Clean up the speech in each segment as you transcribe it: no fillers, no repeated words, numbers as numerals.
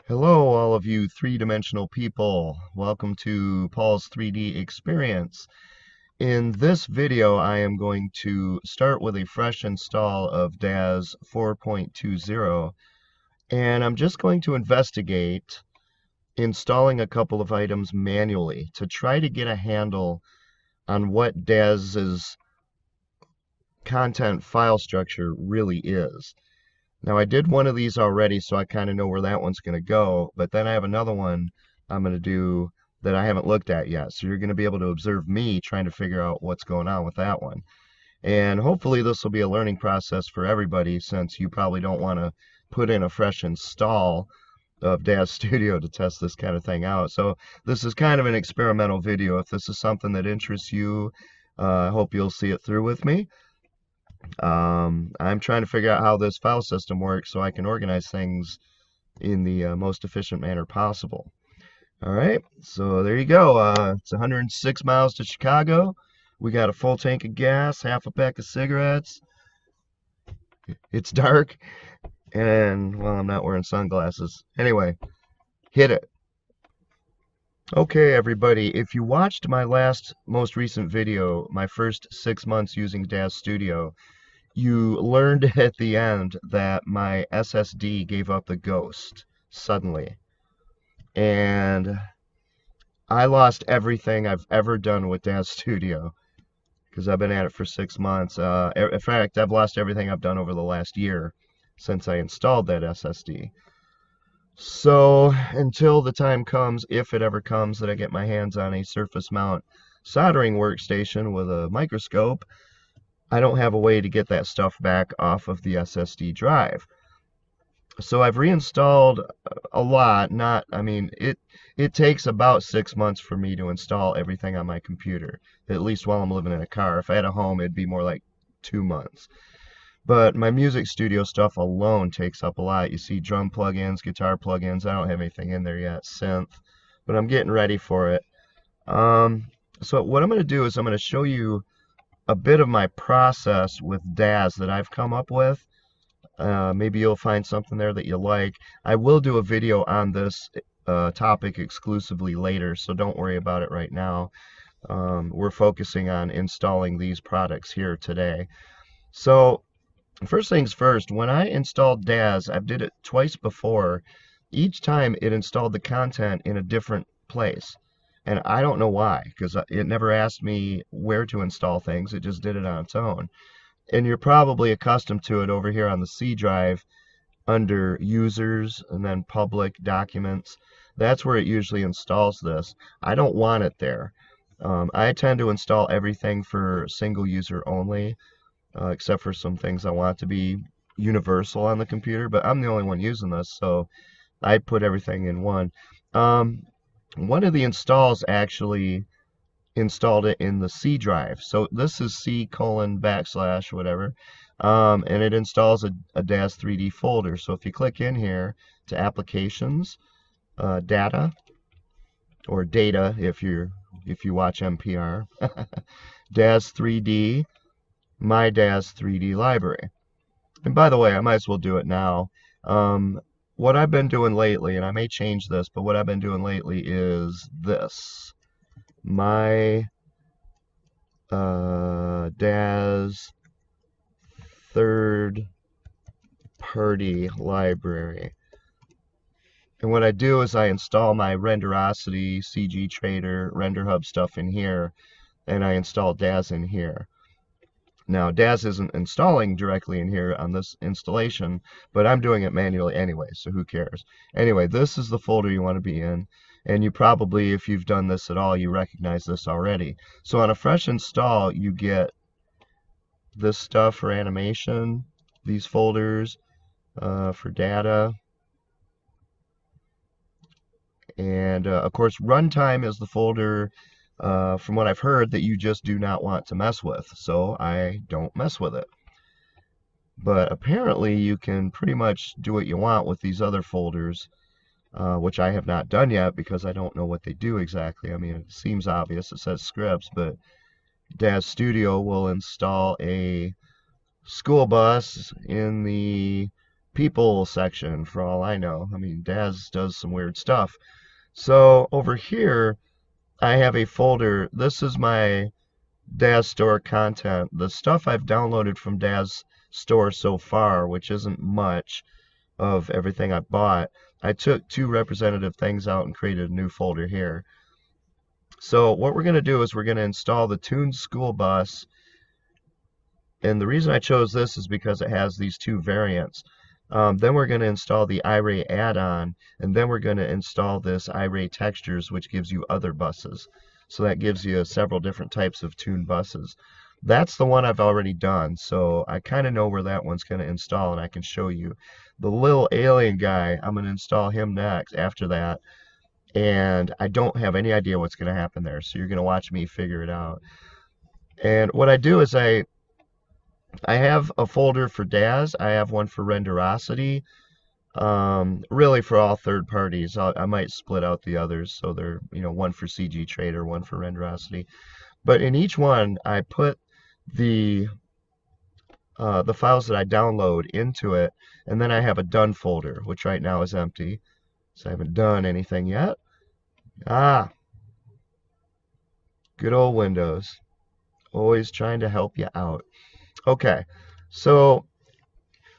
Hello, all of you three-dimensional people. Welcome to Paul's 3D experience. In this video, I am going to start with a fresh install of Daz 4.20, and I'm just going to investigate installing a couple of items manually to try to get a handle on what Daz's content file structure really is. Now, I did one of these already, so I kind of know where that one's going to go, but then I have another one I'm going to do that I haven't looked at yet. So you're going to be able to observe me trying to figure out what's going on with that one. And hopefully this will be a learning process for everybody, since you probably don't want to put in a fresh install of Daz Studio to test this kind of thing out. So this is kind of an experimental video. If this is something that interests you, I hope you'll see it through with me. I'm trying to figure out how this file system works so I can organize things in the most efficient manner possible. All right, so there you go. It's 106 miles to Chicago. We got a full tank of gas, half a pack of cigarettes. It's dark, and, well, I'm not wearing sunglasses. Anyway, hit it. Okay, everybody, if you watched my most recent video, my first 6 months using Daz Studio, you learned at the end that my SSD gave up the ghost suddenly. And I lost everything I've ever done with Daz Studio because I've been at it for 6 months. In fact, I've lost everything I've done over the last year since I installed that SSD. So until the time comes, if it ever comes, that I get my hands on a surface mount soldering workstation with a microscope, I don't have a way to get that stuff back off of the SSD drive. So I've reinstalled a lot. It takes about 6 months for me to install everything on my computer, at least while I'm living in a car. If I had a home, it'd be more like 2 months. But my music studio stuff alone takes up a lot. You see drum plugins, guitar plugins. I don't have anything in there yet, synth, but I'm getting ready for it. So what I'm going to do is I'm going to show you a bit of my process with Daz that I've come up with. Maybe you'll find something there that you like. I will do a video on this topic exclusively later, so don't worry about it right now. We're focusing on installing these products here today. So first things first, when I installed Daz, I've did it twice before. Each time it installed the content in a different place. And I don't know why, because it never asked me where to install things. It just did it on its own. And you're probably accustomed to it over here on the C drive under users and then public documents. That's where it usually installs this. I don't want it there. I tend to install everything for single user only, except for some things I want to be universal on the computer, but I'm the only one using this, so I put everything in one. One of the installs actually installed it in the C drive. So this is C:/ whatever. And it installs a Daz 3D folder. So if you click in here to applications, data, or data if you watch NPR, Daz 3D, my Daz 3D library. And by the way, I might as well do it now. What I've been doing lately, and I may change this, but what I've been doing lately is this. My Daz third-party library. And what I do is I install my Renderosity, CG Trader, Render Hub stuff in here, and I install Daz in here. Now, Daz isn't installing directly in here on this installation, but I'm doing it manually anyway, so who cares? Anyway, this is the folder you want to be in, and you probably, if you've done this at all, you recognize this already. So on a fresh install, you get this stuff for animation, these folders for data, and of course, runtime is the folder from what I've heard that you just do not want to mess with, so I don't mess with it. But apparently you can pretty much do what you want with these other folders, which I have not done yet because I don't know what they do exactly. I mean, it seems obvious. It says scripts, but Daz Studio will install a school bus in the people section for all I know. I mean, Daz does some weird stuff. So over here, I have a folder. This is my Daz Store content. The stuff I've downloaded from Daz Store so far, which isn't much of everything I bought, I took 2 representative things out and created a new folder here. So what we're going to do is we're going to install the Tuned School Bus, and the reason I chose this is because it has these 2 variants. Then we're going to install the iRay add-on, and then we're going to install this iRay Textures, which gives you other buses. So that gives you several different types of tuned buses. That's the one I've already done, so I kind of know where that one's going to install, and I can show you. The little alien guy, I'm going to install him next after that, and I don't have any idea what's going to happen there, so you're going to watch me figure it out. And what I do is I have a folder for Daz, I have one for Renderosity, really for all third parties. I might split out the others, so they're, one for CG Trader, one for Renderosity. But in each one, I put the files that I download into it, and then I have a done folder, which right now is empty, so I haven't done anything yet. Good old Windows, always trying to help you out. Okay, so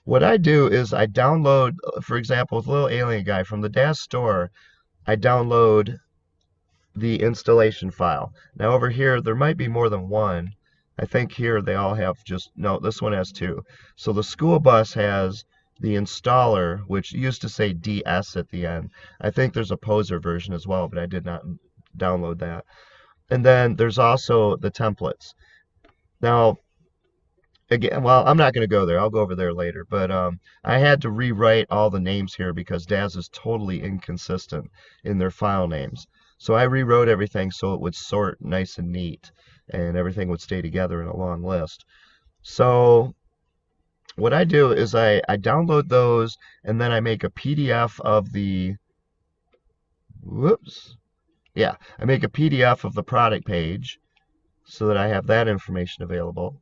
what I do is I download, for example, with Little Alien Guy from the Daz Store, I download the installation file. Now over here, there might be more than one. I think here they all have no, this one has 2. So the school bus has the installer, which used to say DS at the end. I think there's a poser version as well, but I did not download that. And then there's also the templates. Now, again, well, I'm not going to go there. I'll go over there later. But I had to rewrite all the names here because Daz is totally inconsistent in their file names. So I rewrote everything so it would sort nice and neat, and everything would stay together in a long list. So what I do is I download those, and then I make a PDF of the, I make a PDF of the product page so that I have that information available.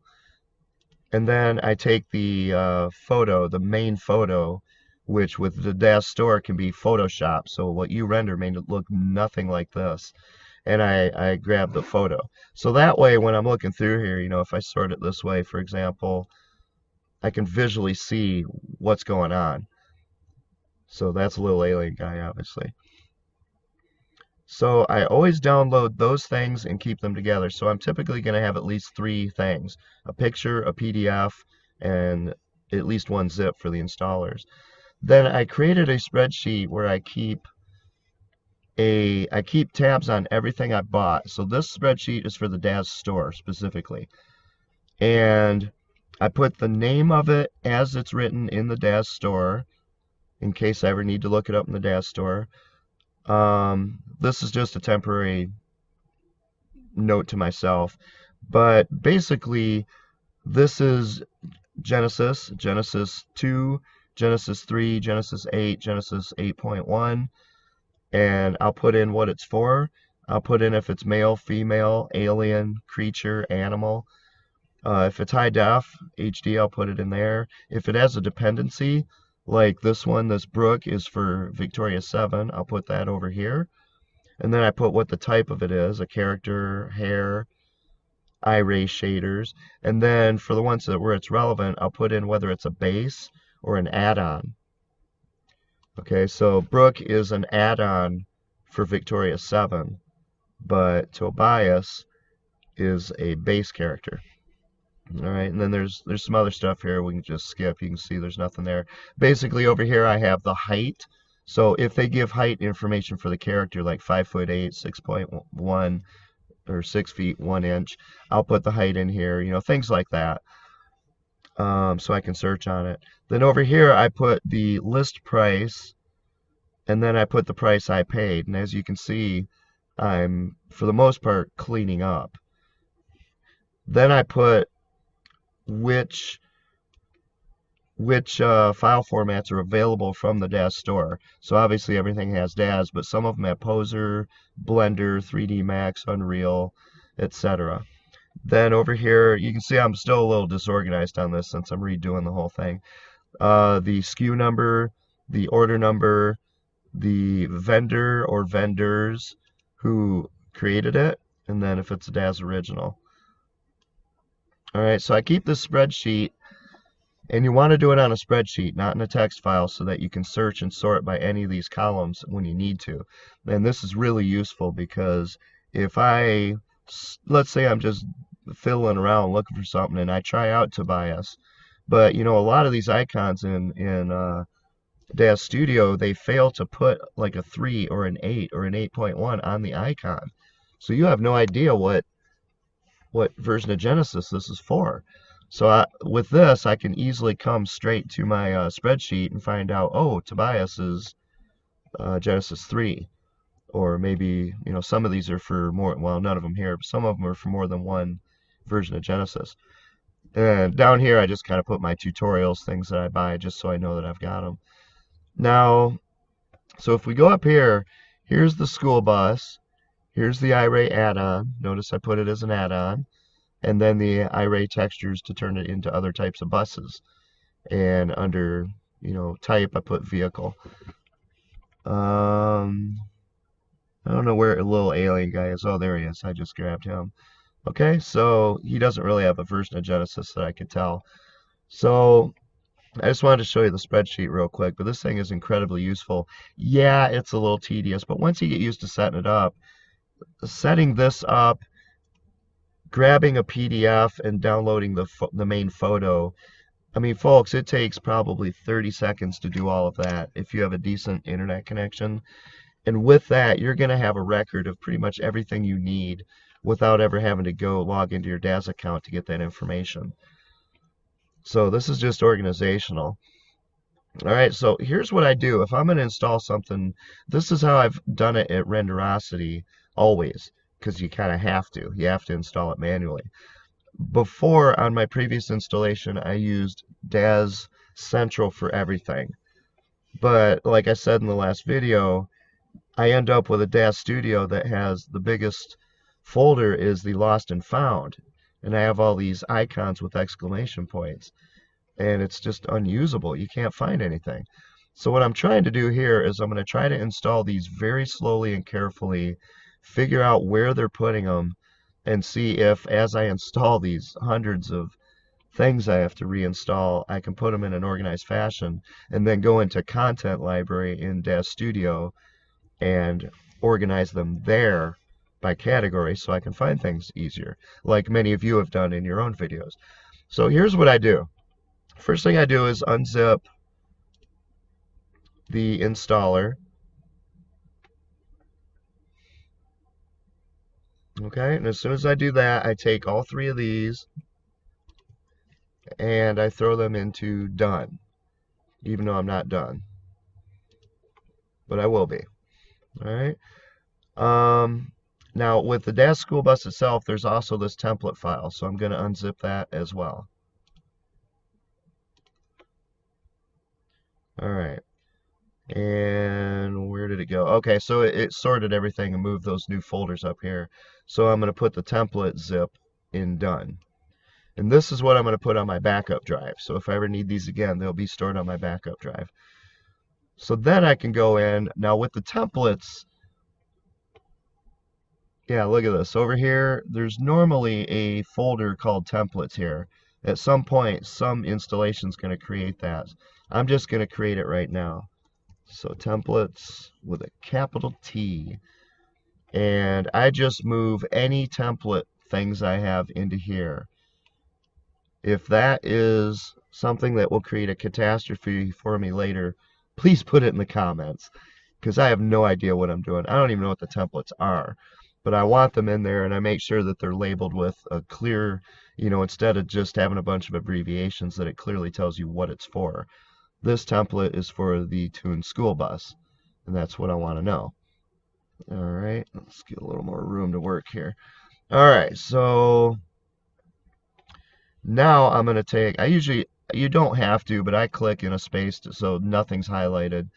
And then I take the photo, the main photo, which with the Daz Store can be Photoshop. So what you render may look nothing like this. And I grab the photo. So that way, when I'm looking through here, if I sort it this way, for example, I can visually see what's going on. So that's a Little Alien Guy, obviously. So I always download those things and keep them together. So I'm typically going to have at least 3 things: a picture, a PDF, and at least 1 zip for the installers. Then I created a spreadsheet where I keep tabs on everything I bought. So this spreadsheet is for the Daz Store specifically. And I put the name of it as it's written in the Daz Store in case I ever need to look it up in the Daz Store. This is just a temporary note to myself, but basically this is Genesis, Genesis 2, Genesis 3, Genesis 8, Genesis 8.1, and I'll put in what it's for. I'll put in if it's male, female, alien, creature, animal. If it's high def, HD, I'll put it in there. If it has a dependency, like this one, this Brook is for Victoria 7, I'll put that over here. And then I put what the type of it is, a character, hair, iRay shaders. And then for the ones where it's relevant, I'll put in whether it's a base or an add-on. Okay, so Brook is an add-on for Victoria 7, but Tobias is a base character. Alright, and then there's some other stuff here we can just skip. You can see there's nothing there. Basically over here I have the height. So if they give height information for the character like 5'8", 6.1, or 6 feet 1 inch, I'll put the height in here, things like that. So I can search on it. Then over here I put the list price, and then I put the price I paid. And as you can see, I'm for the most part cleaning up. Then I put which file formats are available from the Daz Store. So obviously everything has Daz, but some of them have Poser, Blender, 3D Max, Unreal, etc. Then over here, you can see I'm still a little disorganized on this since I'm redoing the whole thing. the SKU number, the order number, the vendor or vendors who created it, and then if it's a Daz original. All right, so I keep this spreadsheet, and you want to do it on a spreadsheet, not in a text file, so that you can search and sort by any of these columns when you need to. And this is really useful because if let's say I'm just fiddling around looking for something and I try out Tobias, but a lot of these icons in Daz Studio, they fail to put like a 3 or an 8 or an 8.1 on the icon. So you have no idea what version of Genesis this is for. So with this, I can easily come straight to my spreadsheet and find out, oh, Tobias is Genesis 3. Or maybe, some of these are for more, well, none of them here, but some of them are for more than one version of Genesis. And down here, I just kind of put my tutorials, things that I buy, just so I know that I've got them. Now, so if we go up here, here's the school bus. Here's the iRay add-on. Notice I put it as an add-on. And then the iRay textures to turn it into other types of buses. And under, type, I put vehicle. I don't know where a little alien guy is. Oh, there he is. I just grabbed him. Okay, so he doesn't really have a version of Genesis that I could tell. So I just wanted to show you the spreadsheet real quick, but this thing is incredibly useful. Yeah, it's a little tedious, but once you get used to setting it up, setting this up, grabbing a PDF and downloading the main photo, I mean, folks, it takes probably 30 seconds to do all of that if you have a decent internet connection. And with that, you're going to have a record of pretty much everything you need without ever having to go log into your Daz account to get that information. So this is just organizational. All right, so here's what I do. If I'm going to install something, this is how I've done it at Renderosity always, because you kind of have to. You have to install it manually. Before, on my previous installation, I used Daz Central for everything. But like I said in the last video, I end up with a Daz Studio that has the biggest folder is the lost and found. And I have all these icons with exclamation points. And it's just unusable. You can't find anything. So what I'm trying to do here is I'm going to try to install these very slowly and carefully, figure out where they're putting them, and see if as I install these hundreds of things I have to reinstall, I can put them in an organized fashion, and then go into Content Library in Daz Studio and organize them there by category so I can find things easier, like many of you have done in your own videos. So here's what I do. First thing I do is unzip the installer. Okay, and as soon as I do that, I take all three of these and I throw them into done, even though I'm not done. But I will be. Alright. Now, with the Daz School Bus itself, there's also this template file, so I'm going to unzip that as well. Alright. And where did it go? Okay, so it sorted everything and moved those new folders up here. So I'm going to put the template zip in done. And this is what I'm going to put on my backup drive. So if I ever need these again, they'll be stored on my backup drive. So then I can go in. Now with the templates, yeah, look at this. Over here, there's normally a folder called templates here. At some point, some installation's going to create that. I'm just going to create it right now. So templates with a capital T. And I just move any template things I have into here. If that is something that will create a catastrophe for me later, please put it in the comments, because I have no idea what I'm doing. I don't even know what the templates are. But I want them in there, and I make sure that they're labeled with a clear, instead of just having a bunch of abbreviations, that it clearly tells you what it's for. This template is for the tuned school bus, and that's what I want to know. All right, let's get a little more room to work here. All right, so now I'm going to take, you don't have to, but I click in a space so nothing's highlighted.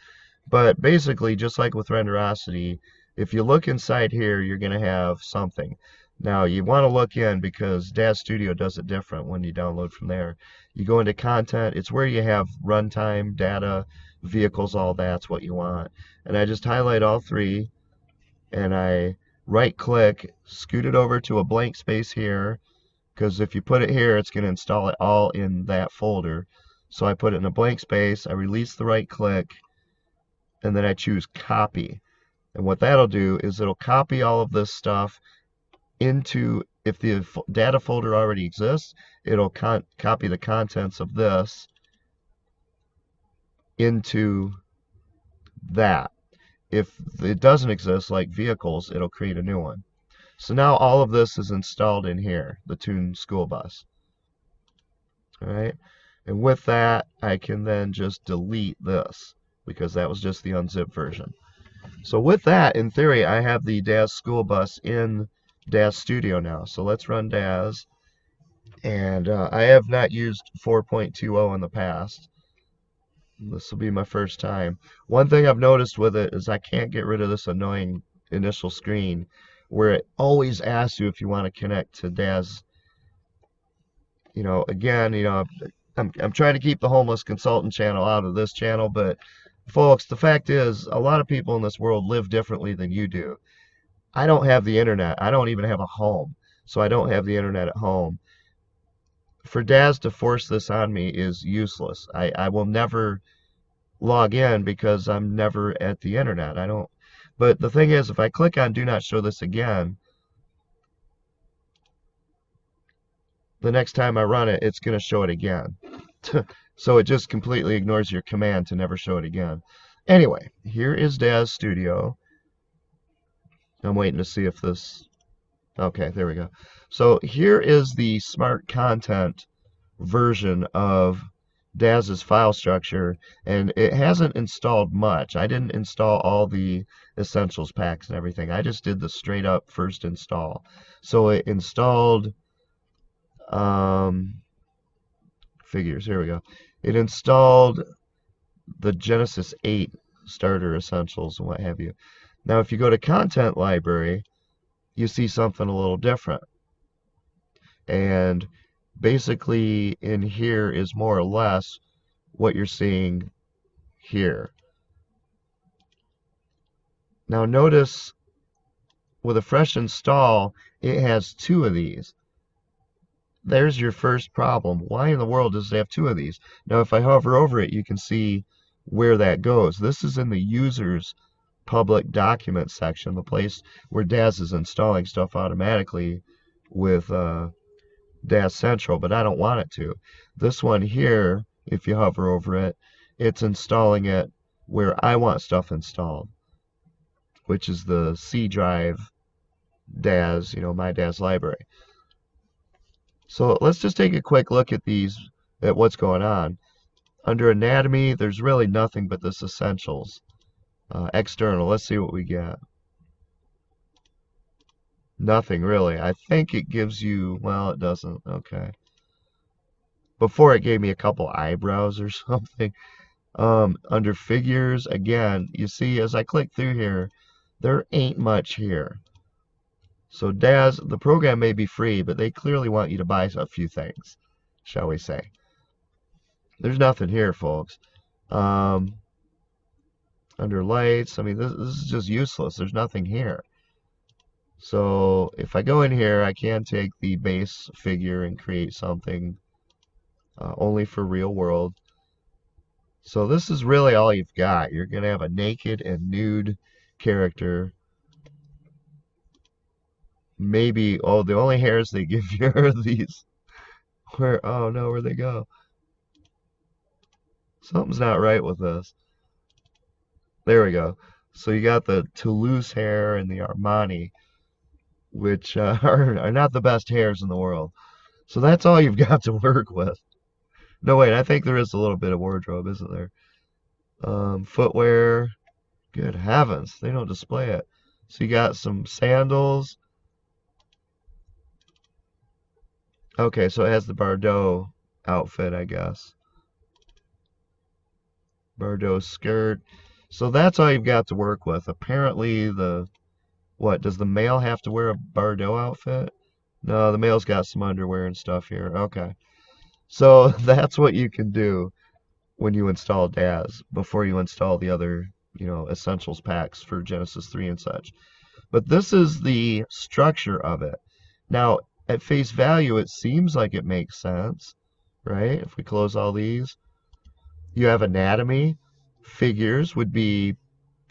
But basically, just like with Renderosity, if you look inside here, you're going to have something. Now you want to look in because Daz Studio does it different when you download from there. You go into content, it's where you have runtime, data, vehicles, all that's what you want. And I just highlight all three and I right click, scoot it over to a blank space here, because if you put it here, it's going to install it all in that folder. So I put it in a blank space, I release the right click, and then I choose copy. And what that'll do is it'll copy all of this stuff into, if the data folder already exists, it'll copy the contents of this into that. If it doesn't exist, like vehicles, it'll create a new one. So now all of this is installed in here, the Tune School Bus. All right, and with that, I can then just delete this because that was just the unzipped version. So with that, in theory, I have the Daz School Bus in Daz Studio now. So let's run Daz. And I have not used 4.20 in the past. This will be my first time. One thing I've noticed with it is I can't get rid of this annoying initial screen where it always asks you if you want to connect to Daz. Again, I'm trying to keep the homeless consultant channel out of this channel, but folks, the fact is a lot of people in this world live differently than you do. I don't have the internet. I don't even have a home, so I don't have the internet at home. For Daz to force this on me is useless. I will never log in because I'm never at the internet. I don't. But the thing is, if I click on do not show this again, the next time I run it, it's going to show it again. So it just completely ignores your command to never show it again. Anyway, here is Daz Studio. I'm waiting to see if this... Okay, there we go. So here is the Smart Content version of Daz's file structure, and it hasn't installed much. I didn't install all the essentials packs and everything. I just did the straight up first install. So it installed figures. Here we go. It installed the Genesis 8 starter essentials and what have you. Now, if you go to Content Library, you see something a little different. And basically, in here is more or less what you're seeing here. Now, notice with a fresh install, it has two of these. There's your first problem. Why in the world does it have two of these? Now, if I hover over it, you can see where that goes. This is in the users public document section, the place where Daz is installing stuff automatically with Daz Central, but I don't want it to. This one here, if you hover over it, it's installing it where I want stuff installed, which is the C drive Daz, my Daz library. So let's just take a quick look at what's going on. Under anatomy, there's really nothing but this essentials. External, let's see what we get. Nothing really. I think it gives you, well, it doesn't. Okay. Before it gave me a couple eyebrows or something. Under figures, again, you see as I click through here, there ain't much here. So Daz, the program may be free, but they clearly want you to buy a few things, shall we say. There's nothing here, folks. Under lights, I mean, this is just useless. There's nothing here. So if I go in here, I can take the base figure and create something only for real world. So this is really all you've got. You're going to have a naked and nude character. Maybe, oh, the only hairs they give you are these. Oh no, where'd they go? Something's not right with this. There we go. So you got the Toulouse hair and the Armani, which are not the best hairs in the world. So that's all you've got to work with. No, wait, I think there is a little bit of wardrobe, isn't there? Footwear. Good heavens, they don't display it. So you got some sandals. Okay, so it has the Bardot outfit, I guess. Bardot skirt. So that's all you've got to work with. Apparently, the What, does the male have to wear a Bardot outfit? No, the male's got some underwear and stuff here. Okay. So that's what you can do when you install Daz before you install the other, essentials packs for Genesis 3 and such. But this is the structure of it. Now, at face value, it seems like it makes sense, right? If we close all these, you have anatomy. Figures would be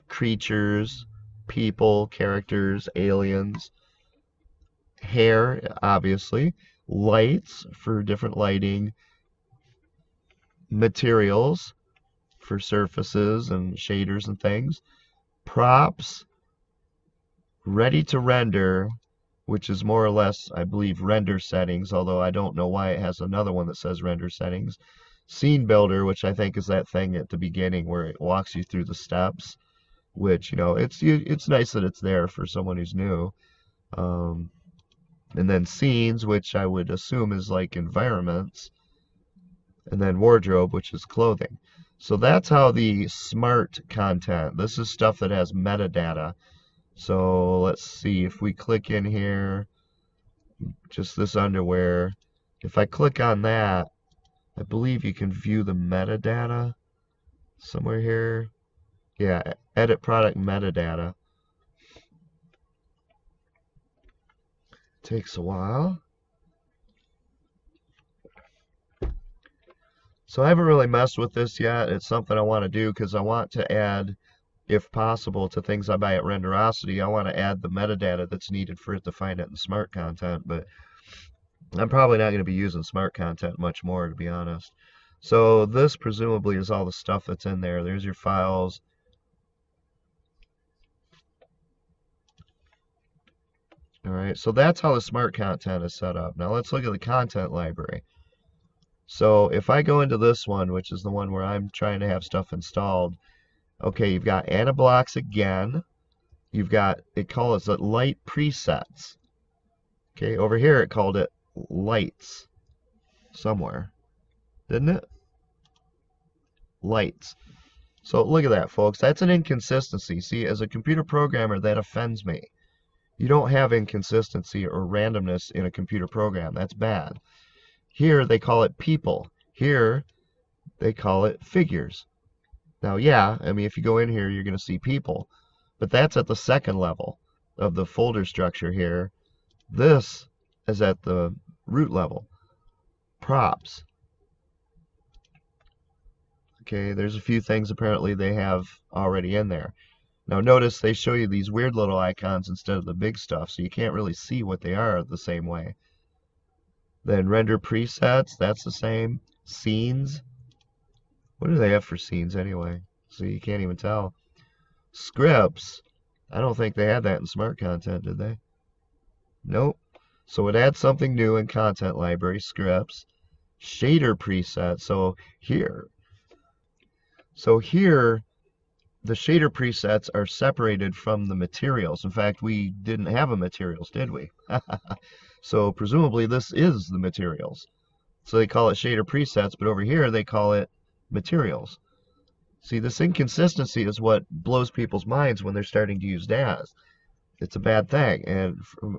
creatures, people, characters, aliens. Hair, obviously. Lights for different lighting. Materials for surfaces and shaders and things. Props, ready to render, which is more or less, I believe, render settings, although I don't know why it has another one that says render settings. Scene builder, which I think is that thing at the beginning where it walks you through the steps, which, it's nice that it's there for someone who's new. And then scenes, which I would assume is like environments. And then wardrobe, which is clothing. So that's how the smart content, this is stuff that has metadata. So let's see, if we click in here, just this underwear, if I click on that, I believe you can view the metadata somewhere here. Yeah, edit product metadata. Takes a while. So I haven't really messed with this yet. It's something I want to do because I want to add, if possible, to things I buy at Renderosity. I want to add the metadata that's needed for it to find it in smart content, but I'm probably not going to be using smart content much more, to be honest. So this presumably is all the stuff that's in there. There's your files. All right, so that's how the smart content is set up. Now let's look at the content library. So if I go into this one, which is the one where I'm trying to have stuff installed, okay, you've got Anablocks again. You've got, it calls it light presets. Okay, over here it called it lights somewhere, didn't it? Lights. So look at that, folks. That's an inconsistency. See, as a computer programmer, that offends me. You don't have inconsistency or randomness in a computer program. That's bad. Here they call it people. Here they call it figures. Now, yeah, I mean, if you go in here, you're going to see people. But that's at the second level of the folder structure here. This is at the root level. Props. Okay, there's a few things apparently they have already in there. Now notice they show you these weird little icons instead of the big stuff, so you can't really see what they are the same way. Then render presets, that's the same. Scenes. What do they have for scenes anyway? So you can't even tell. Scripts. I don't think they had that in smart content, did they? Nope. So it adds something new in content library, scripts. Shader presets. So here, the shader presets are separated from the materials. In fact, we didn't have a materials, did we? So presumably this is the materials. So they call it shader presets, but over here they call it materials. See, this inconsistency is what blows people's minds when they're starting to use Daz. It's a bad thing, and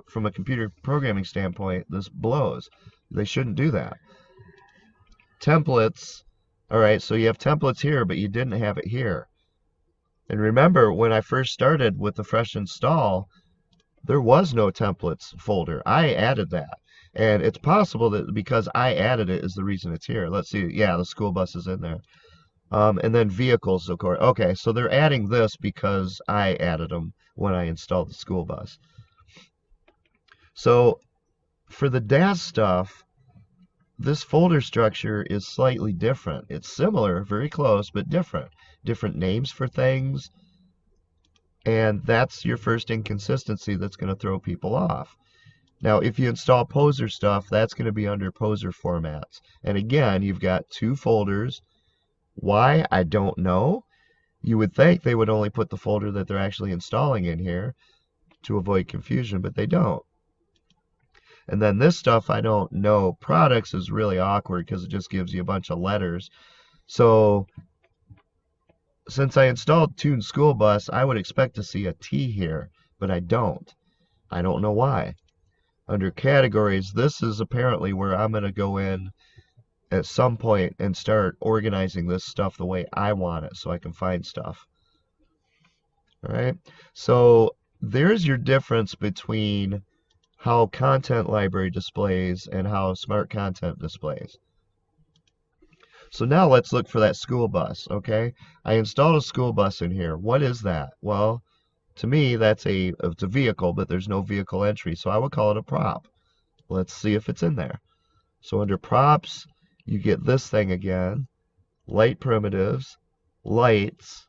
from a computer programming standpoint, this blows. They shouldn't do that. Templates. All right, so you have templates here, but you didn't have it here. And remember, when I first started with the fresh install, there was no templates folder. I added that. And it's possible that because I added it is the reason it's here. Let's see. Yeah, the school bus is in there. And then vehicles, of course. Okay, so they're adding this because I added them when I installed the school bus. So for the Daz stuff, this folder structure is slightly different. It's similar, very close, but different. Different names for things. And that's your first inconsistency that's going to throw people off. Now, if you install poser stuff, that's going to be under poser formats. And again, you've got two folders. Why? I don't know. You would think they would only put the folder that they're actually installing in here to avoid confusion, but they don't. And then this stuff, I don't know. Products is really awkward because it just gives you a bunch of letters. So since I installed Tune School Bus, I would expect to see a T here. but I don't. I don't know why. Under categories, this is apparently where I'm going to go in at some point and start organizing this stuff the way I want it so I can find stuff. All right. So there's your difference between how content library displays and how smart content displays. So now let's look for that school bus, okay? I installed a school bus in here. What is that? Well, to me, it's a vehicle, but there's no vehicle entry, so I would call it a prop. Let's see if it's in there. So under props, you get this thing again, light primitives, lights,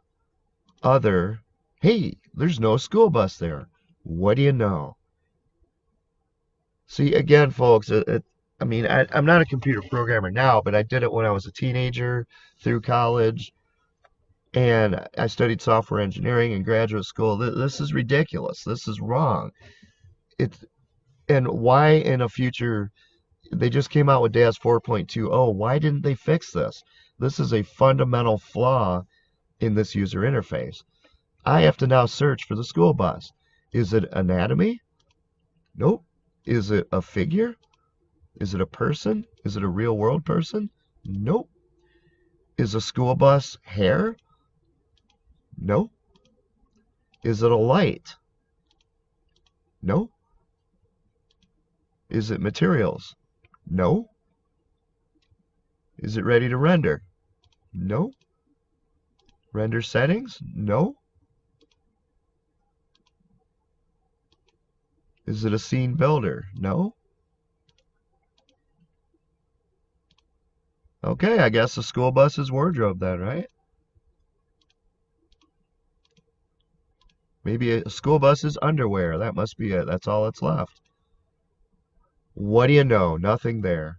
other. Hey, there's no school bus there. What do you know? See, again, folks, I mean, I'm not a computer programmer now, but I did it when I was a teenager through college, and I studied software engineering in graduate school. This is ridiculous. This is wrong. It's, and why in a future, they just came out with Daz 4.20. Why didn't they fix this? This is a fundamental flaw in this user interface. I have to now search for the school bus. Is it anatomy? Nope. Is it a figure? Is it a person? Is it a real world person? Nope. Is a school bus hair? No. Is it a light? No. Is it materials? No. Is it ready to render? No. Render settings? No. Is it a scene builder? No. Okay, I guess the school bus is wardrobe then, right? Maybe a school bus is underwear. That must be it. That's all that's left. What do you know? Nothing there.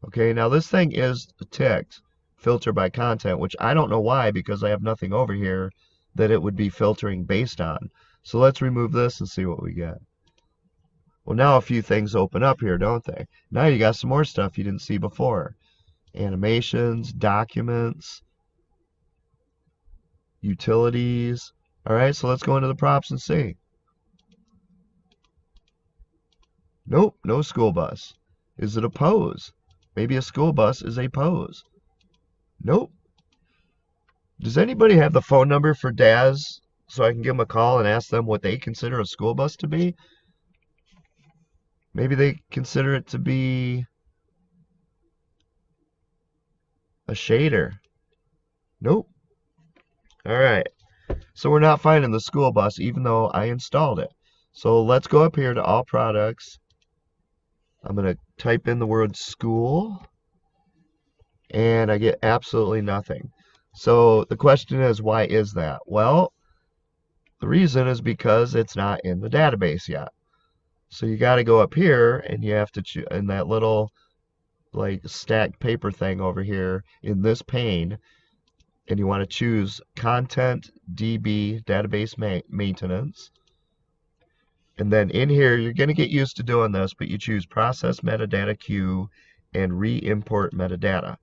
Okay, now this thing is ticked, filter by content, which I don't know why, because I have nothing over here that it would be filtering based on. So let's remove this and see what we get. Well, now a few things open up here, don't they? Now you got some more stuff you didn't see before. Animations, documents, utilities. All right, so let's go into the props and see. Nope, no school bus. Is it a pose? Maybe a school bus is a pose. Nope. Does anybody have the phone number for Daz so I can give them a call and ask them what they consider a school bus to be? Maybe they consider it to be a shader. Nope. All right. So we're not finding the school bus even though I installed it. So let's go up here to all products. I'm going to type in the word school and I get absolutely nothing. So the question is, why is that? Well, the reason is because it's not in the database yet. So you got to go up here and you have to choose in that little like stacked paper thing over here in this pane, and you want to choose Content DB Database Maintenance. And then in here, you're going to get used to doing this, but you choose Process Metadata Queue and Re-import Metadata.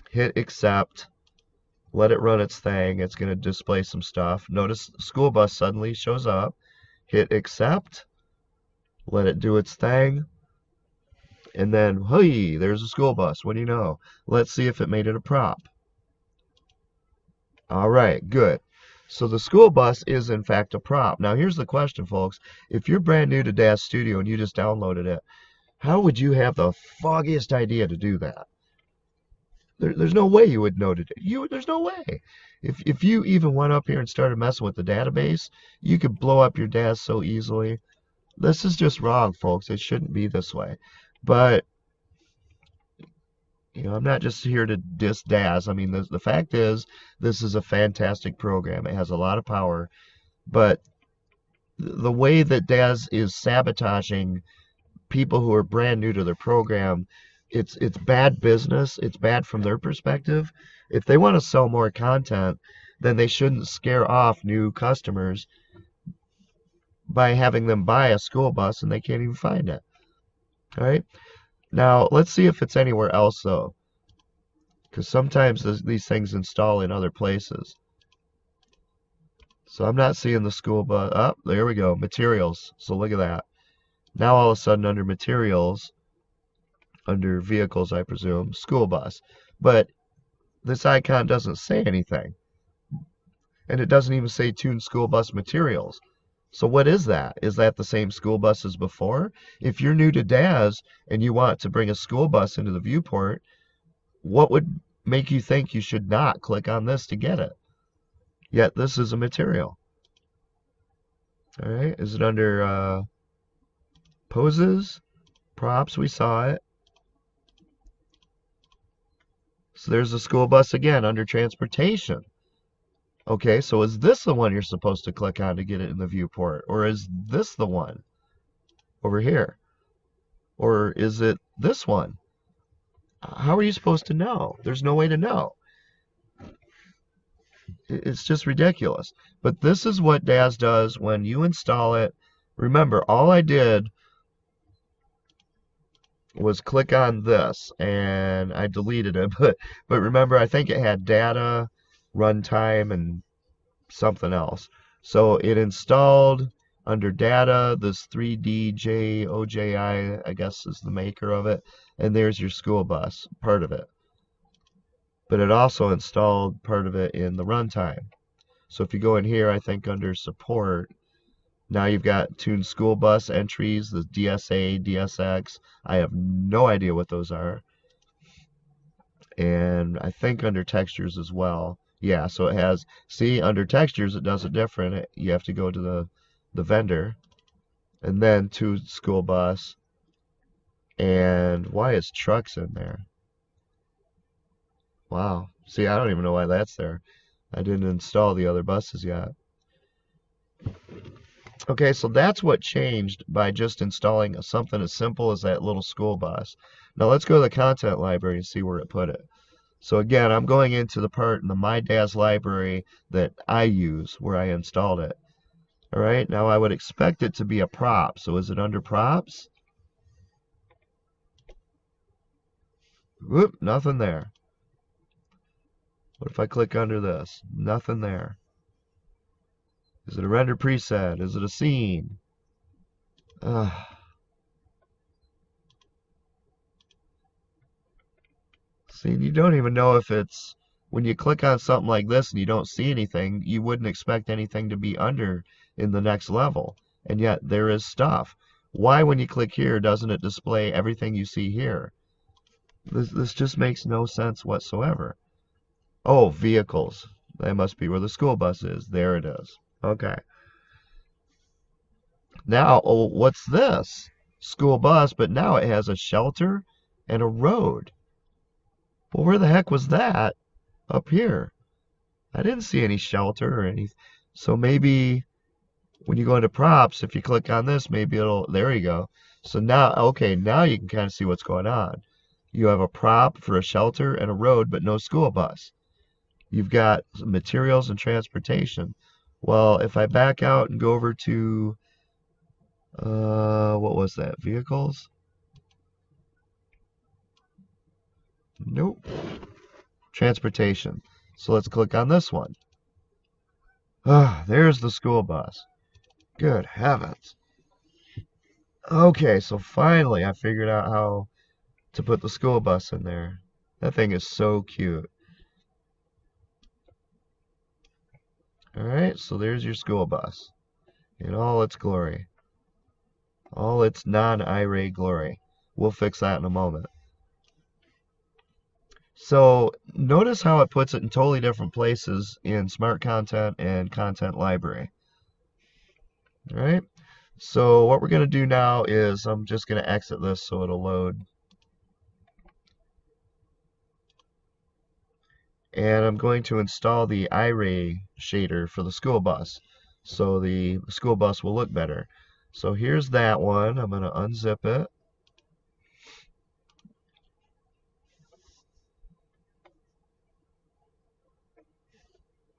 Hit Accept. Let it run its thing. It's going to display some stuff. Notice the school bus suddenly shows up. Hit Accept. Let it do its thing. And then, hey, there's a school bus. What do you know? Let's see if it made it a prop. All right, good. So the school bus is in fact a prop. Now here's the question, folks. If you're brand new to Daz Studio and you just downloaded it, how would you have the foggiest idea to do that? There's no way you would know to do. There's no way. If you even went up here and started messing with the database, you could blow up your Daz so easily. This is just wrong, folks. It shouldn't be this way. But you know, I'm not just here to diss Daz. I mean, the fact is, this is a fantastic program. It has a lot of power, but the way that Daz is sabotaging people who are brand new to their program, it's bad business. It's bad from their perspective. If they want to sell more content, then they shouldn't scare off new customers by having them buy a school bus and they can't even find it. All right. Now, let's see if it's anywhere else, though, because sometimes these things install in other places. So I'm not seeing the school bus. Oh, there we go. Materials. So look at that. Now all of a sudden under materials, under vehicles, I presume, school bus. But this icon doesn't say anything. And it doesn't even say tuned school bus materials. So what is that? Is that the same school bus as before? If you're new to Daz and you want to bring a school bus into the viewport, what would make you think you should not click on this to get it? Yet this is a material. All right, is it under poses? Props, we saw it. So there's the school bus again under transportation. Okay, so is this the one you're supposed to click on to get it in the viewport? Or is this the one over here? Or is it this one? How are you supposed to know? There's no way to know. It's just ridiculous. But this is what Daz does when you install it. Remember, all I did was click on this and I deleted it. But remember, I think it had data, runtime, and something else. So it installed under data this 3DJOJI, I guess is the maker of it. And there's your school bus, part of it. But it also installed part of it in the runtime. So if you go in here, I think under support, now you've got tuned school bus entries, the DSA, DSX. I have no idea what those are. And I think under textures as well. Yeah, so it has, see, under textures it does it different. You have to go to the vendor. And then tuned school bus. And why is trucks in there? Wow. See, I don't even know why that's there. I didn't install the other buses yet. Okay, so that's what changed by just installing something as simple as that little school bus. Now let's go to the content library and see where it put it. So again, I'm going into the part in the My Daz library that I use where I installed it. All right, now I would expect it to be a prop. So is it under props? Whoop, nothing there. What if I click under this? Nothing there. Is it a render preset? Is it a scene? See, you don't even know if it's, when you click on something like this and you don't see anything, you wouldn't expect anything to be under in the next level. And yet there is stuff. Why, when you click here, doesn't it display everything you see here? This just makes no sense whatsoever. Oh, vehicles. That must be where the school bus is. There it is. Okay. Now, oh, what's this? School bus, but now it has a shelter and a road. Well, where the heck was that up here? I didn't see any shelter or anything. So maybe when you go into props, if you click on this, maybe it'll, there you go. So now, okay, now you can kind of see what's going on. You have a prop for a shelter and a road, but no school bus. You've got materials and transportation. Well, if I back out and go over to, what was that? Vehicles? Nope. Transportation. So let's click on this one. Ah, there's the school bus. Good heavens. Okay, so finally I figured out how to put the school bus in there. That thing is so cute. Alright, so there's your school bus in all its glory. All its non-irate glory. We'll fix that in a moment. So notice how it puts it in totally different places in Smart Content and Content Library. Alright, so what we're going to do now is I'm just going to exit this so it'll load. And I'm going to install the iRay shader for the school bus so the school bus will look better. So here's that one. I'm going to unzip it.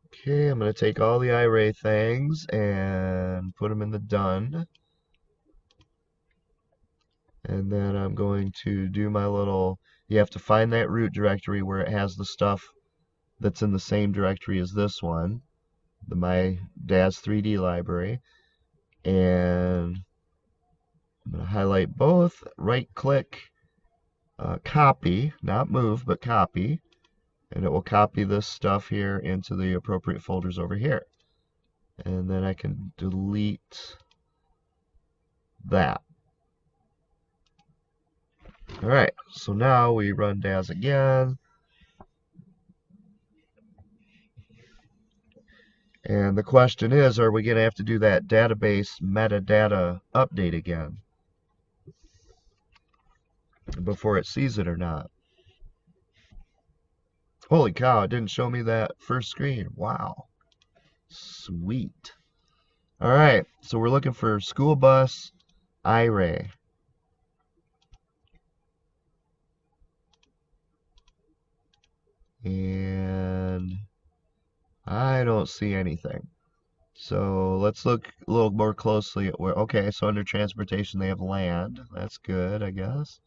Okay, I'm going to take all the iRay things and put them in the done. And then I'm going to do my little, you have to find that root directory where it has the stuff that's in the same directory as this one, the My Daz 3D library, and I'm going to highlight both, right click, copy, not move, but copy, and it will copy this stuff here into the appropriate folders over here. And then I can delete that. Alright, so now we run Daz again. And the question is, are we going to have to do that database metadata update again before it sees it or not? Holy cow, it didn't show me that first screen. Wow. Sweet. Alright, so we're looking for school bus iRay. And I don't see anything. So let's look a little more closely at where, okay, so under transportation they have land. That's good, I guess.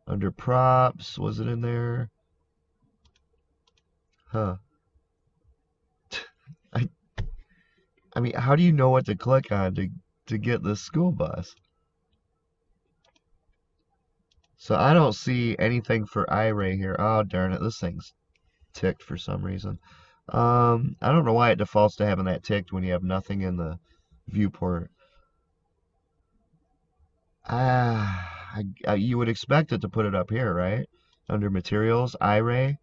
Under props, was it in there? Huh. I mean, how do you know what to click on to get this school bus? So I don't see anything for iRay here. Oh, darn it, this thing's ticked for some reason. I don't know why it defaults to having that ticked when you have nothing in the viewport. You would expect it to put it up here, right? Under materials, iRay.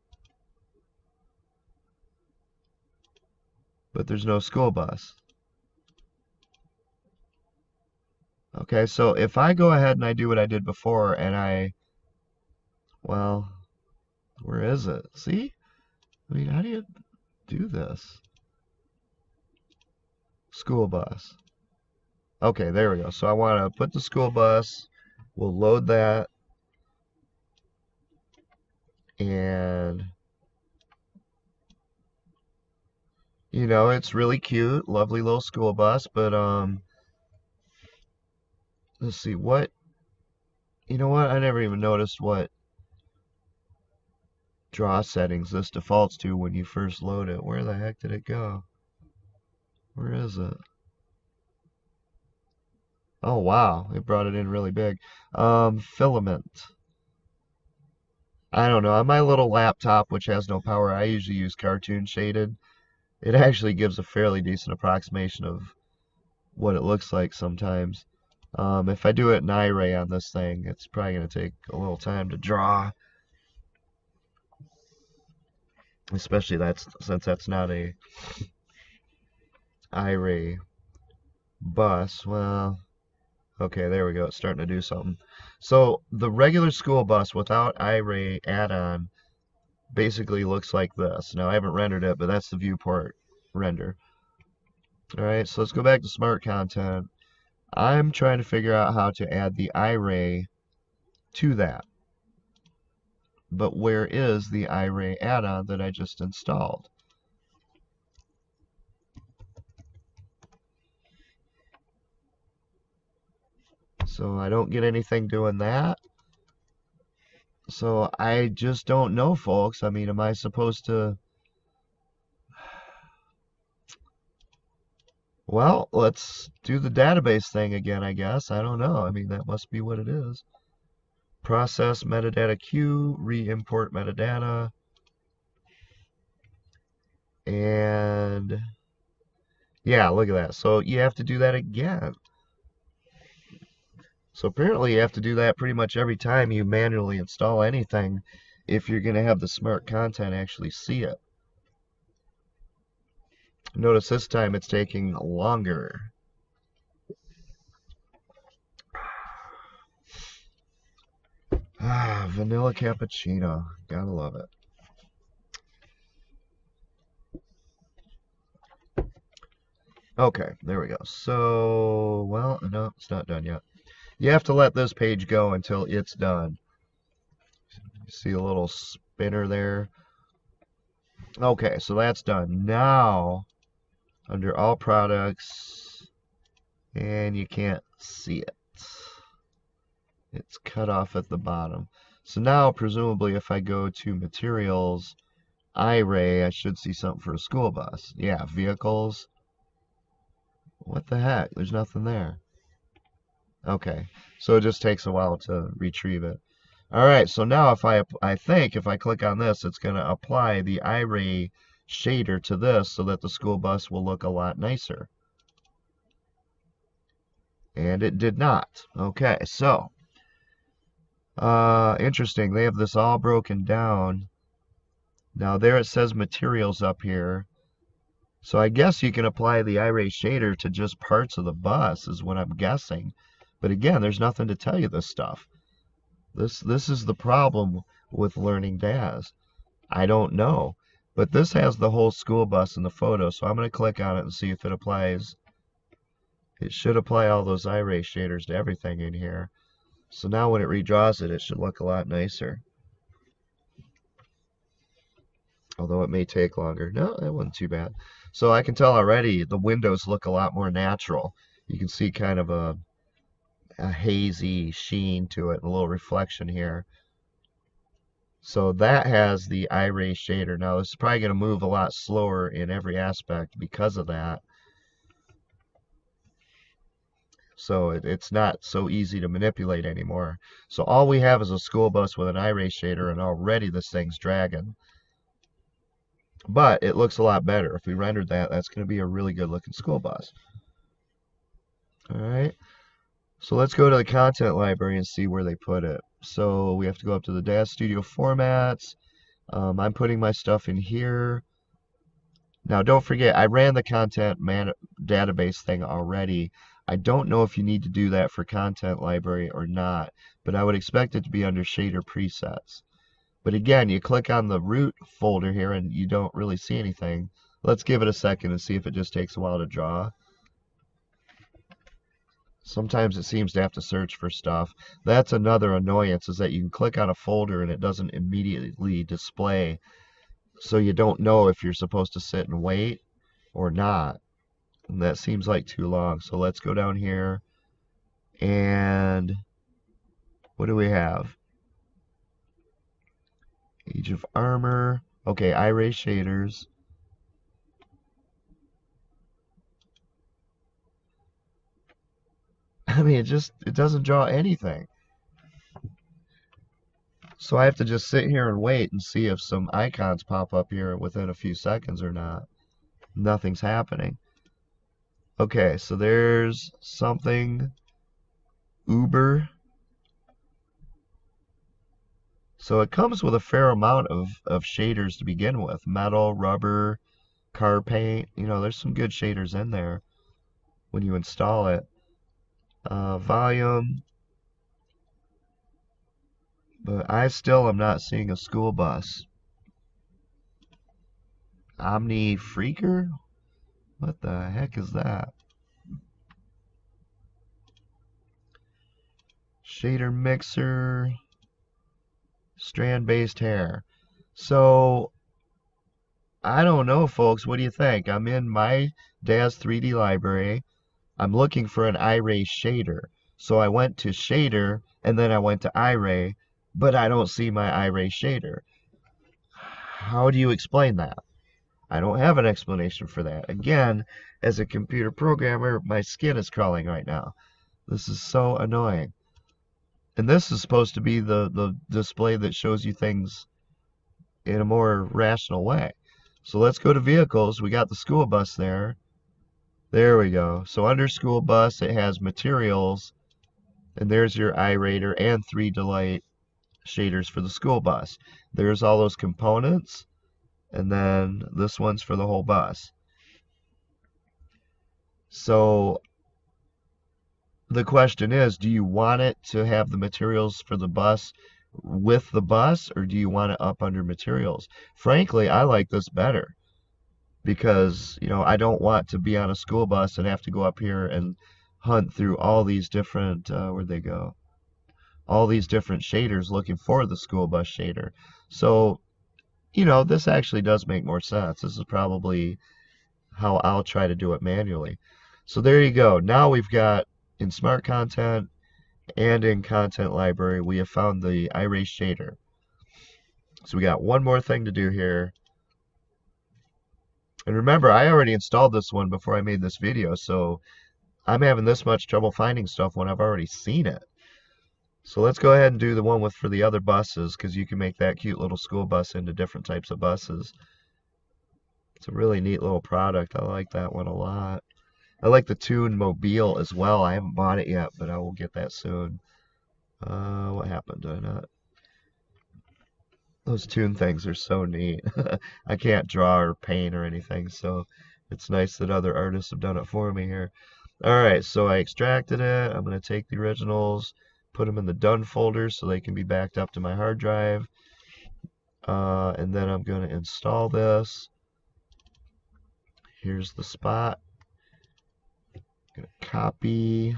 But there's no school bus. Okay, so if I go ahead and I do what I did before and well, where is it? See? I mean, how do you do this? School bus. Okay, there we go. So I want to put the school bus. We'll load that. And, you know, it's really cute. Lovely little school bus. But, let's see. You know what? I never even noticed what draw settings this defaults to when you first load it. Where the heck did it go? Where is it? Oh wow, it brought it in really big. Filament. I don't know. On my little laptop, which has no power, I usually use cartoon shaded. It actually gives a fairly decent approximation of what it looks like sometimes. If I do it in iRay on this thing, it's probably going to take a little time to draw. Especially since that's not a iRay bus. Well, okay, there we go. It's starting to do something. So the regular school bus without iRay add-on basically looks like this. Now I haven't rendered it, but that's the viewport render. Alright, so let's go back to Smart Content. I'm trying to figure out how to add the iRay to that. But where is the iRay add-on that I just installed? So I don't get anything doing that. So I just don't know, folks. I mean, am I supposed to... Well, let's do the database thing again, I guess. I don't know. I mean, that must be what it is. Process metadata queue, re-import metadata. And yeah, look at that. So you have to do that again. So apparently you have to do that pretty much every time you manually install anything if you're going to have the smart content actually see it. Notice this time it's taking longer. Vanilla cappuccino. Gotta love it. Okay, there we go. So, well, no, it's not done yet. You have to let this page go until it's done. You see a little spinner there? Okay, so that's done. Now, under all products, and you can't see it. It's cut off at the bottom. So now, presumably, if I go to materials, iRay, I should see something for a school bus. Yeah, vehicles. What the heck? There's nothing there. Okay, so it just takes a while to retrieve it. All right, so now I think if I click on this, it's going to apply the iRay shader to this so that the school bus will look a lot nicer. And it did not. Okay, so interesting. They have this all broken down. Now there it says materials up here. So I guess you can apply the iRay shader to just parts of the bus is what I'm guessing. But again, there's nothing to tell you this stuff. This is the problem with learning Daz. I don't know. But this has the whole school bus in the photo, so I'm going to click on it and see if it applies. It should apply all those iRay shaders to everything in here. So now when it redraws it, it should look a lot nicer. Although it may take longer. No, that wasn't too bad. So I can tell already the windows look a lot more natural. You can see kind of a hazy sheen to it, a little reflection here. So that has the iRay shader. Now this is probably going to move a lot slower in every aspect because of that. So it's not so easy to manipulate anymore. So all we have is a school bus with an iRay shader, and already this thing's dragging. But it looks a lot better. If we rendered that, that's going to be a really good looking school bus. All right. So let's go to the content library and see where they put it. So we have to go up to the Daz Studio formats. I'm putting my stuff in here. Now don't forget, I ran the content database thing already. I don't know if you need to do that for content library or not, but I would expect it to be under shader presets. But again, you click on the root folder here and you don't really see anything. Let's give it a second and see if it just takes a while to draw. Sometimes it seems to have to search for stuff. That's another annoyance, is that you can click on a folder and it doesn't immediately display. So you don't know if you're supposed to sit and wait or not. And that seems like too long. So let's go down here. And what do we have? Age of Armor. Okay, iRay shaders. I mean, it doesn't draw anything. So I have to just sit here and wait and see if some icons pop up here within a few seconds or not. Nothing's happening. Okay, so there's something. Uber. So it comes with a fair amount of shaders to begin with. Metal, rubber, car paint. You know, there's some good shaders in there when you install it. Volume. But I still am not seeing a school bus. Omni Freaker? What the heck is that? Shader mixer. Strand-based hair. So, I don't know, folks. What do you think? I'm in my Daz 3D library. I'm looking for an iRay shader. So I went to shader, and then I went to iRay, but I don't see my iRay shader. How do you explain that? I don't have an explanation for that. Again, as a computer programmer, my skin is crawling right now. This is so annoying. And this is supposed to be the display that shows you things in a more rational way. So let's go to vehicles. We got the school bus there. There we go. So under school bus, it has materials, and there's your iRater and 3Delight shaders for the school bus. There's all those components, and then this one's for the whole bus. So the question is, do you want it to have the materials for the bus with the bus, or do you want it up under materials? Frankly, I like this better because, you know, I don't want to be on a school bus and have to go up here and hunt through all these different, where'd they go? All these different shaders looking for the school bus shader. So, you know, this actually does make more sense. This is probably how I'll try to do it manually. So there you go. Now we've got in Smart Content and in Content Library, we have found the iRay shader. So we got one more thing to do here. And remember, I already installed this one before I made this video, so I'm having this much trouble finding stuff when I've already seen it. So let's go ahead and do the one with for the other buses, because you can make that cute little school bus into different types of buses. It's a really neat little product. I like that one a lot. I like the Tune Mobile as well. I haven't bought it yet, but I will get that soon. What happened? Did I not? Those Tune things are so neat. I can't draw or paint or anything, so it's nice that other artists have done it for me here. Alright, so I extracted it. I'm going to take the originals, put them in the done folder so they can be backed up to my hard drive. And then I'm going to install this. Here's the spot. I'm going to copy.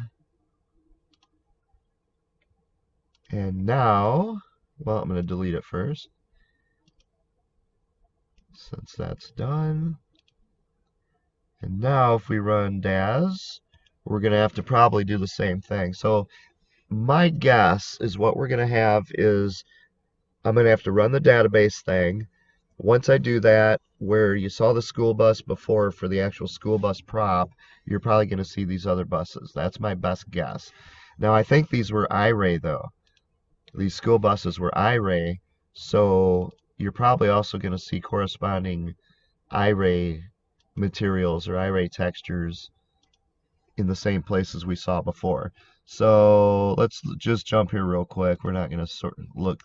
And now, well, I'm going to delete it first, since that's done. And now if we run Daz, we're going to have to probably do the same thing. So my guess is what we're going to have is I'm going to have to run the database thing. Once I do that, where you saw the school bus before for the actual school bus prop, you're probably going to see these other buses. That's my best guess. Now, I think these were iRay, though. These school buses were iRay, so you're probably also going to see corresponding iRay materials or iRay textures in the same places we saw before. So let's just jump here real quick. We're not going to sort of look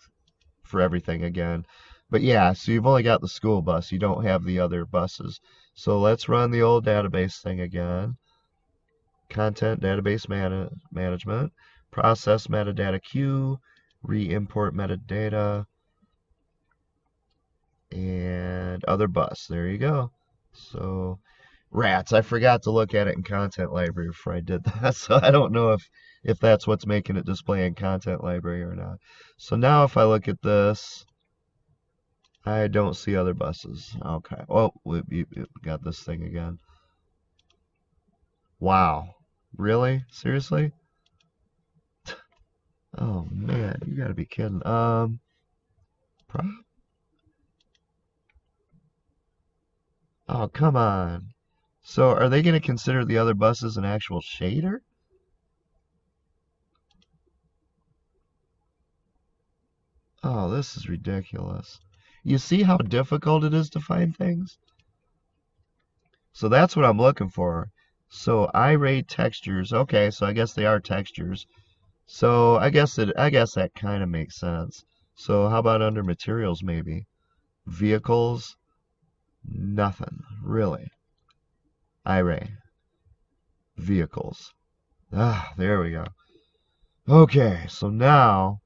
for everything again. But yeah, so you've only got the school bus. You don't have the other buses. So let's run the old database thing again. Content database management. Process metadata queue. Re-import metadata. And other bus. There you go. So rats, I forgot to look at it in content library before I did that. So I don't know if that's what's making it display in content library or not. So now if I look at this, I don't see other buses. Okay. Oh, we got this thing again. Wow. Really? Seriously? Oh man, you gotta be kidding. Oh, come on. So are they gonna consider the other buses an actual shader? Oh, this is ridiculous. You see how difficult it is to find things? So that's what I'm looking for. So iRay textures. Okay, so I guess they are textures. So I guess that kind of makes sense. So how about under materials maybe? Vehicles? Nothing, really. iRay. Vehicles. Ah, there we go. Okay, so now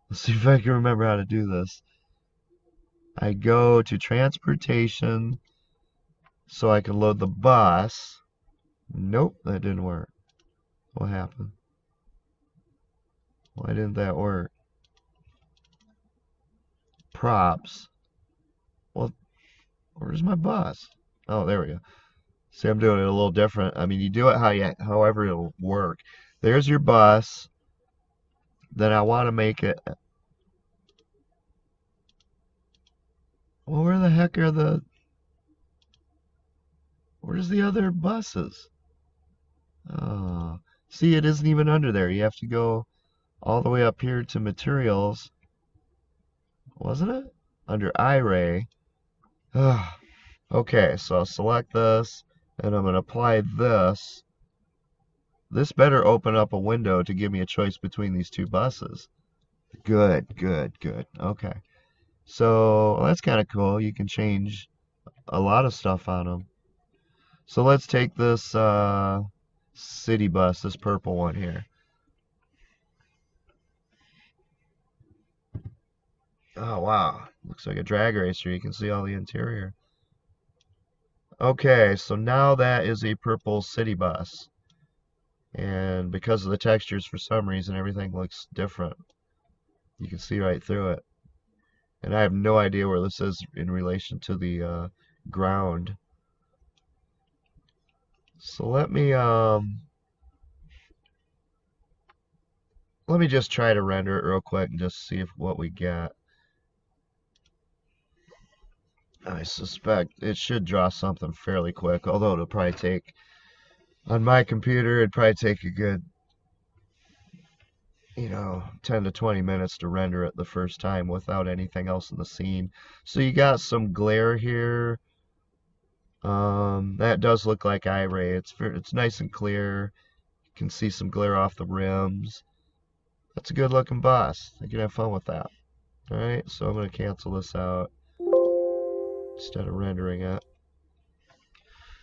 let's see if I can remember how to do this. I go to transportation so I can load the bus. Nope, that didn't work. What happened? Why didn't that work? Props. Well, where's my bus? Oh, there we go. See, I'm doing it a little different. I mean, you do it however it'll work. There's your bus. Then I want to make it. Well, where the heck are the? Where's the other buses? Oh, see, it isn't even under there. You have to go all the way up here to materials, wasn't it? Under iRay. Ah, okay, so I'll select this, and I'm going to apply this. This better open up a window to give me a choice between these two buses. Good, good, good. Okay. So well, that's kind of cool. You can change a lot of stuff on them. So let's take this city bus, this purple one here. Oh, wow. Looks like a drag racer. You can see all the interior. Okay, so now that is a purple city bus. And because of the textures, for some reason, everything looks different. You can see right through it. And I have no idea where this is in relation to the ground. So let me just try to render it real quick and just see what we get. I suspect it should draw something fairly quick, although it'll probably take, on my computer, it'd probably take a good, 10 to 20 minutes to render it the first time without anything else in the scene. So you got some glare here. That does look like iRay. It's nice and clear. You can see some glare off the rims. That's a good looking bus. I can have fun with that. Alright, so I'm going to cancel this out instead of rendering it.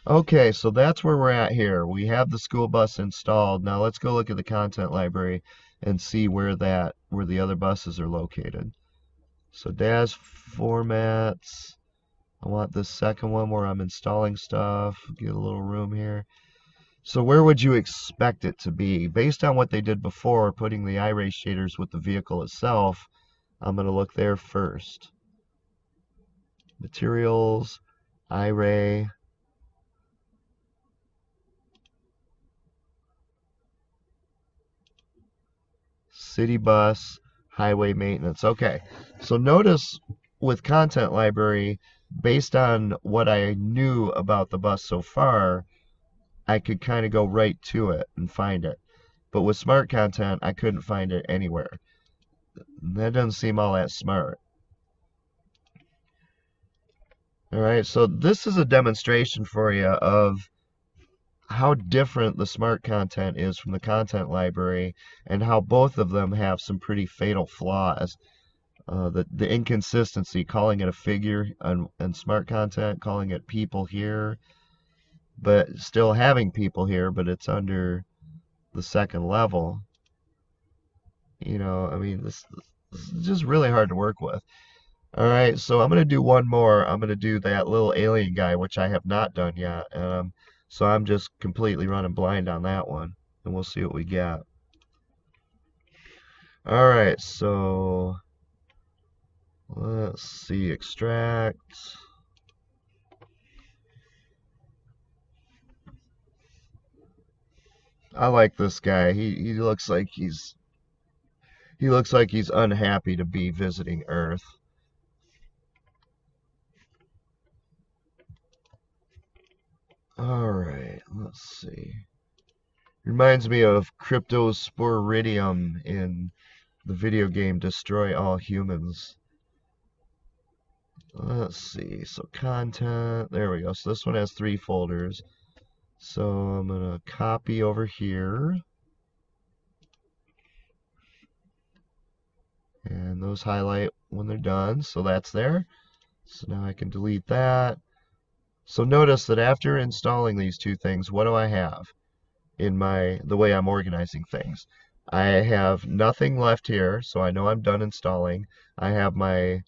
Okay, so that's where we're at here. We have the school bus installed. Now let's go look at the content library and see where the other buses are located. So Daz formats. I want this second one where I'm installing stuff. Get a little room here. So where would you expect it to be? Based on what they did before, putting the iRay shaders with the vehicle itself, I'm going to look there first. Materials, iRay. City bus, highway maintenance. Okay, so notice with content library, based on what I knew about the bus so far, I could kind of go right to it and find it. But with smart content, I couldn't find it anywhere. That doesn't seem all that smart. Alright, so this is a demonstration for you of how different the smart content is from the content library and how both of them have some pretty fatal flaws. The inconsistency, calling it a figure and smart content, calling it people here, but still having people here, but it's under the second level. I mean, this is just really hard to work with. Alright, so I'm going to do one more. I'm going to do that little alien guy, which I have not done yet. So I'm just completely running blind on that one, and we'll see what we get. Alright, so let's see, extract. I like this guy. He looks like he's unhappy to be visiting Earth. Alright, let's see. Reminds me of Cryptosporidium in the video game Destroy All Humans. Let's see, so content, there we go. So this one has 3 folders. So I'm going to copy over here. And those highlight when they're done, so that's there. So now I can delete that. So notice that after installing these two things, what do I have in the way I'm organizing things? I have nothing left here, so I know I'm done installing. I have my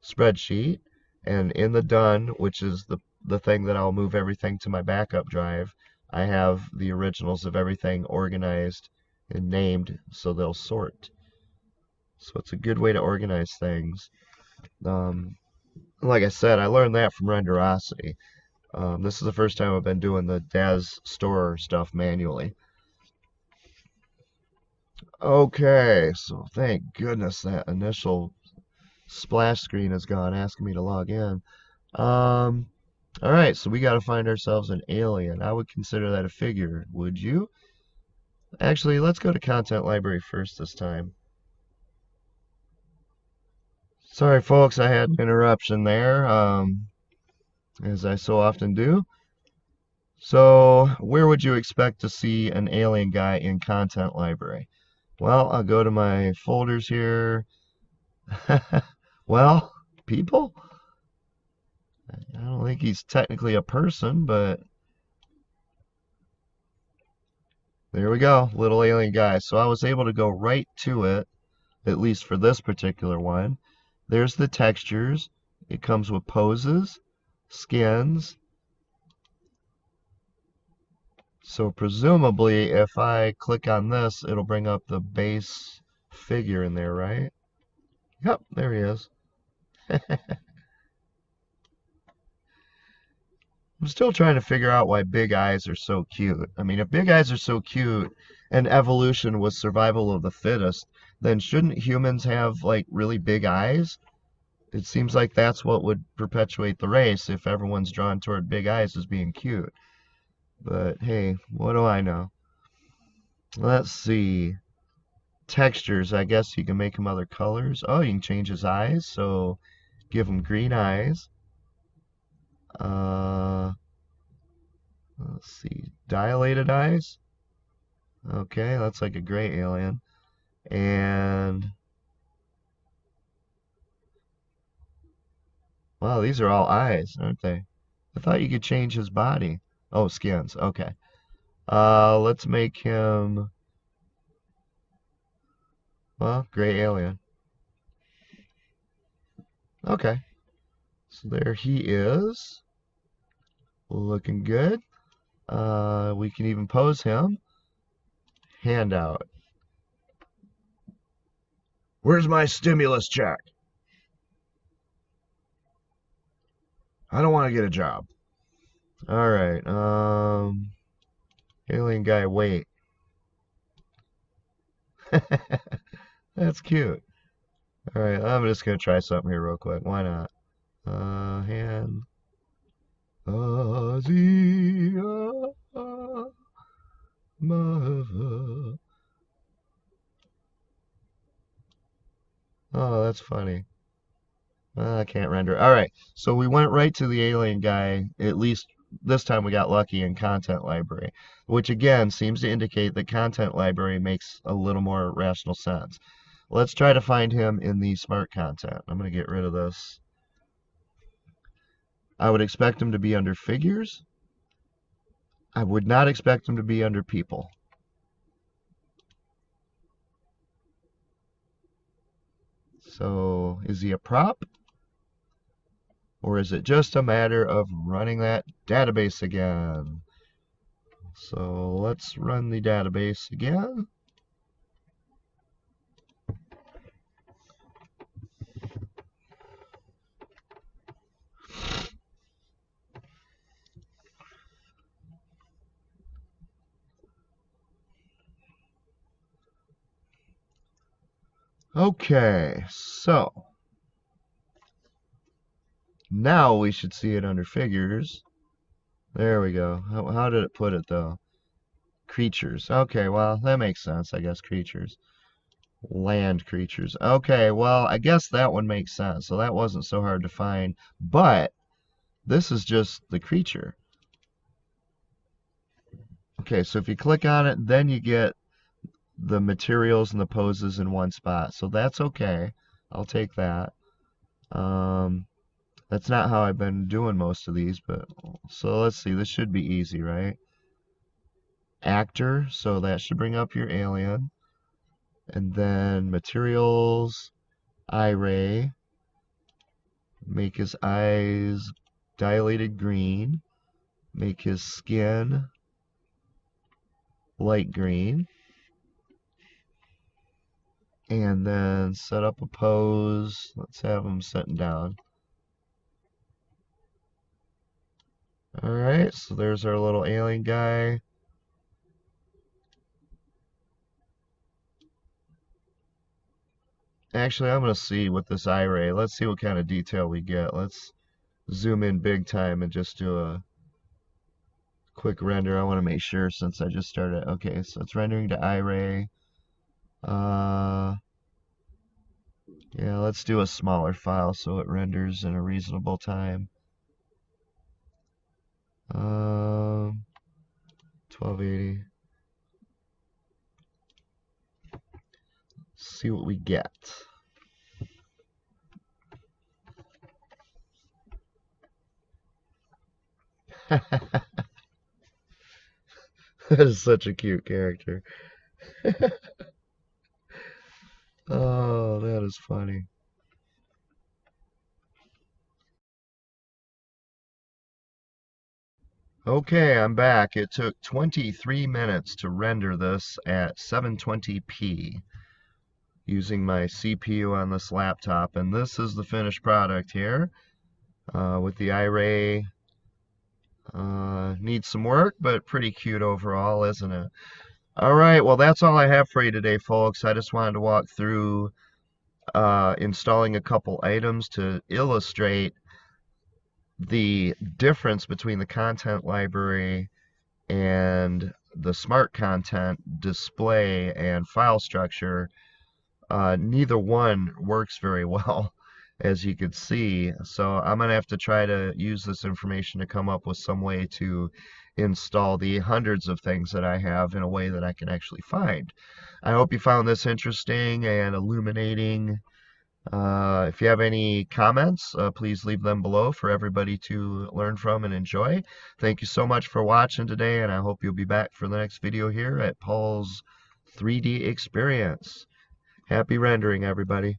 spreadsheet, and in the done, which is the thing that I'll move everything to my backup drive, I have the originals of everything organized and named so they'll sort. So it's a good way to organize things. Like I said, I learned that from Renderosity. This is the first time I've been doing the Daz store stuff manually. Okay, so thank goodness that initial splash screen is gone asking me to log in. Alright, so we got to find ourselves an alien. I would consider that a figure, would you? Actually, let's go to content library first this time. Sorry folks, I had an interruption there, as I so often do. So, where would you expect to see an alien guy in content library? Well, I'll go to my folders here. Well, people? I don't think he's technically a person, but there we go, little alien guy. So I was able to go right to it, at least for this particular one. There's the textures. It comes with poses, skins. So presumably, if I click on this, it'll bring up the base figure in there, right? Yep, there he is. I'm still trying to figure out why big eyes are so cute. I mean, if big eyes are so cute and evolution was survival of the fittest, then shouldn't humans have like really big eyes? It seems like that's what would perpetuate the race if everyone's drawn toward big eyes as being cute. But hey, what do I know? Let's see. Textures, I guess you can make him other colors. Oh, you can change his eyes, so give him green eyes. Uh, let's see. Dilated eyes. Okay, that's like a gray alien. And wow, these are all eyes, aren't they? I thought you could change his body. Oh, skins. Okay. Let's make him, well, gray alien. Okay. So there he is. Looking good. We can even pose him. Handout. Where's my stimulus check? I don't want to get a job. All right. Alien guy, wait. That's cute. All right, I'm just gonna try something here real quick. Why not? Hand. Azia, oh, that's funny. I can't render. All right, so we went right to the alien guy. At least this time we got lucky in content library, which again seems to indicate that content library makes a little more rational sense. Let's try to find him in the smart content. I'm going to get rid of this. I would expect him to be under figures. I would not expect him to be under people. So is he a prop? Or is it just a matter of running that database again? So let's run the database again. Okay, so now we should see it under figures. There we go. How did it put it though? Creatures. Okay, well, that makes sense, I guess. Creatures. Land creatures. Okay, well, I guess that one makes sense. So that wasn't so hard to find. But this is just the creature. Okay, so if you click on it, then you get the materials and the poses in one spot. So that's okay. I'll take that. That's not how I've been doing most of these, but so let's see. This should be easy, right? Actor, so that should bring up your alien. And then materials, eye ray, make his eyes dilated green, make his skin light green, and then set up a pose. Let's have him sitting down. Alright, so there's our little alien guy. Actually, I'm going to see with this eye ray. Let's see what kind of detail we get. Let's zoom in big time and just do a quick render. I want to make sure since I just started. Okay, so it's rendering to eye ray. Yeah, let's do a smaller file so it renders in a reasonable time. 1280. See what we get. That is such a cute character. Oh, that is funny. Okay, I'm back. It took 23 minutes to render this at 720p using my CPU on this laptop, and this is the finished product here with the iRay. Needs some work, but pretty cute overall, isn't it? All right, well, that's all I have for you today, folks. I just wanted to walk through installing a couple items to illustrate the difference between the content library and the smart content display and file structure. Neither one works very well, as you can see. So I'm going to have to try to use this information to come up with some way to install the hundreds of things that I have in a way that I can actually find. I hope you found this interesting and illuminating. If you have any comments, please leave them below for everybody to learn from and enjoy. Thank you so much for watching today, and I hope you'll be back for the next video here at Paul's 3D Experience. Happy rendering, everybody.